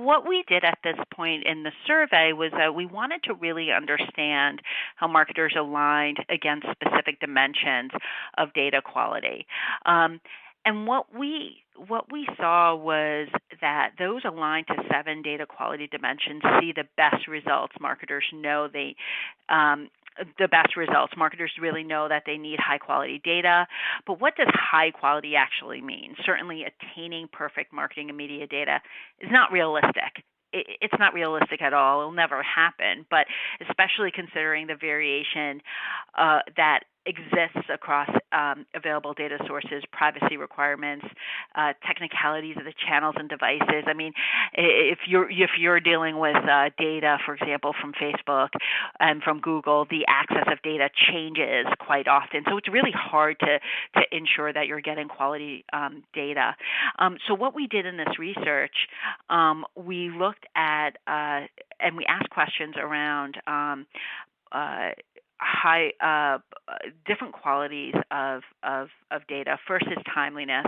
what we did at this point in the survey was that we wanted to really understand how marketers aligned against specific dimensions of data quality. And what we saw was that those aligned to 7 data quality dimensions see the best results. Marketers know the best results. Marketers really know that they need high quality data. But what does high quality actually mean? Certainly attaining perfect marketing and media data is not realistic. It's not realistic at all. It'll never happen, but especially considering the variation that exists across available data sources, privacy requirements, technicalities of the channels and devices. I mean, if you're dealing with data, for example, from Facebook and from Google, the access of data changes quite often. So it's really hard to ensure that you're getting quality data. So what we did in this research, we looked at and we asked questions around different qualities of data. First is timeliness.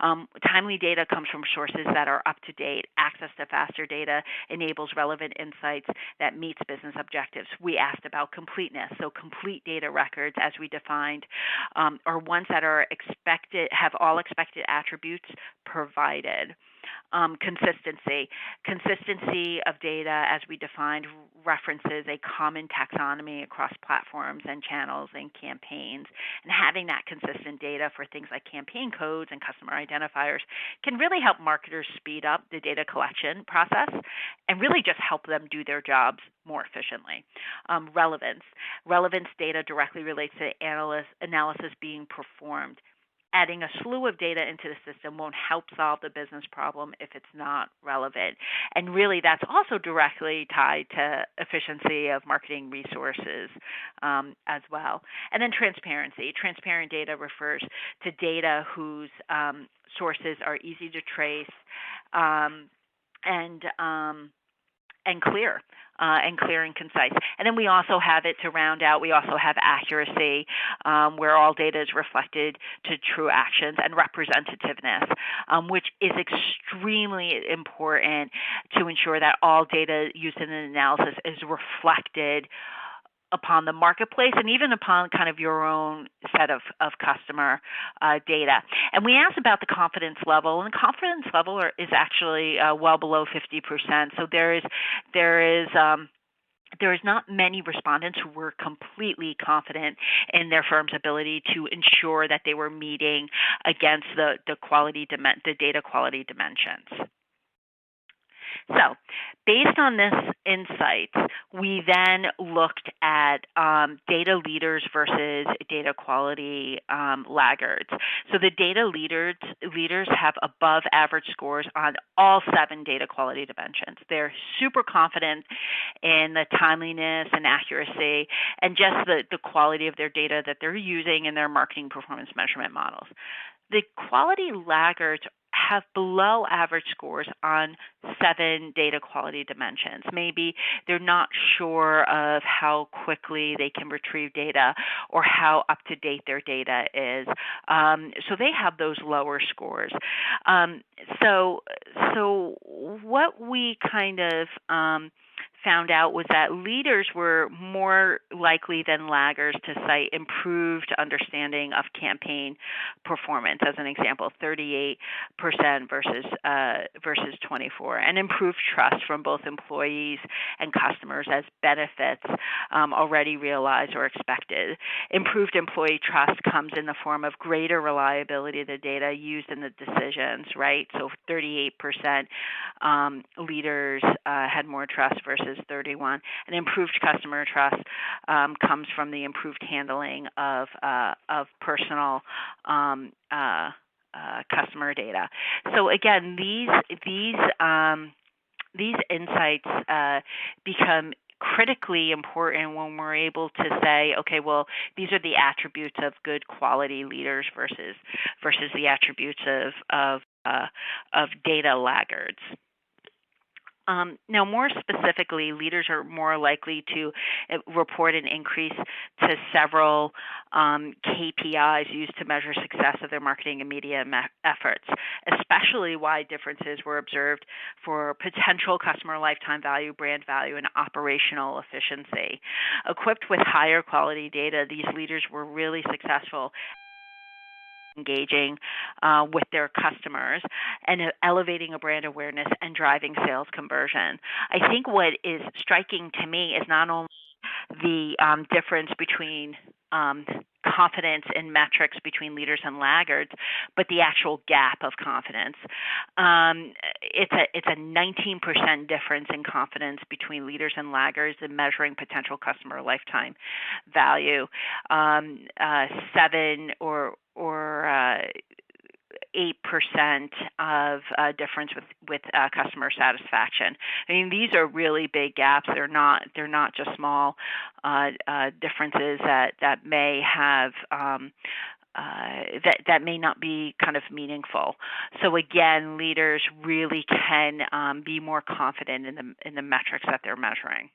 Timely data comes from sources that are up to date. Access to faster data enables relevant insights that meets business objectives. We asked about completeness. So complete data records, as we defined, are ones that are have all expected attributes provided. Consistency of data, as we defined, references a common taxonomy across platforms and channels and campaigns. And having that consistent data for things like campaign codes and customer identifiers can really help marketers speed up the data collection process and really just help them do their jobs more efficiently. Relevance data directly relates to analysis being performed. Adding a slew of data into the system won't help solve the business problem if it's not relevant. And really, that's also directly tied to efficiency of marketing resources as well. And then transparency. Transparent data refers to data whose sources are easy to trace and clear and concise. And then we also have it to round out, we also have accuracy, where all data is reflected to true actions, and representativeness, which is extremely important to ensure that all data used in an analysis is reflected upon the marketplace and even upon kind of your own set of customer data. And we asked about the confidence level, and the confidence level is actually well below 50%. So there is not many respondents who were completely confident in their firm's ability to ensure that they were meeting against the data quality dimensions. So, based on this insight, we then looked at data leaders versus data quality laggards. So the data leaders have above average scores on all 7 data quality dimensions. They're super confident in the timeliness and accuracy and just the quality of their data that they're using in their marketing performance measurement models. The quality laggards have below average scores on 7 data quality dimensions. Maybe they're not sure of how quickly they can retrieve data or how up to date their data is. So they have those lower scores. So what we kind of found out was that leaders were more likely than laggards to cite improved understanding of campaign performance, as an example, 38% versus 24%, and improved trust from both employees and customers as benefits already realized or expected. Improved employee trust comes in the form of greater reliability of the data used in the decisions, right? So 38% leaders had more trust versus 31%. And improved customer trust comes from the improved handling of personal customer data. So again, these insights become critically important when we're able to say, okay, well, these are the attributes of good quality leaders versus the attributes of data laggards. Now, more specifically, leaders are more likely to report an increase to several KPIs used to measure success of their marketing and media efforts. Especially wide differences were observed for potential customer lifetime value, brand value, and operational efficiency. Equipped with higher quality data, these leaders were really successful engaging with their customers and elevating a brand awareness and driving sales conversion. I think what is striking to me is not only the difference between confidence in metrics between leaders and laggards, but the actual gap of confidence. It's a 19% difference in confidence between leaders and laggards in measuring potential customer lifetime value. 8% of difference with customer satisfaction. I mean, these are really big gaps. They're not just small differences that may have that may not be kind of meaningful. So again, leaders really can be more confident in the metrics that they're measuring.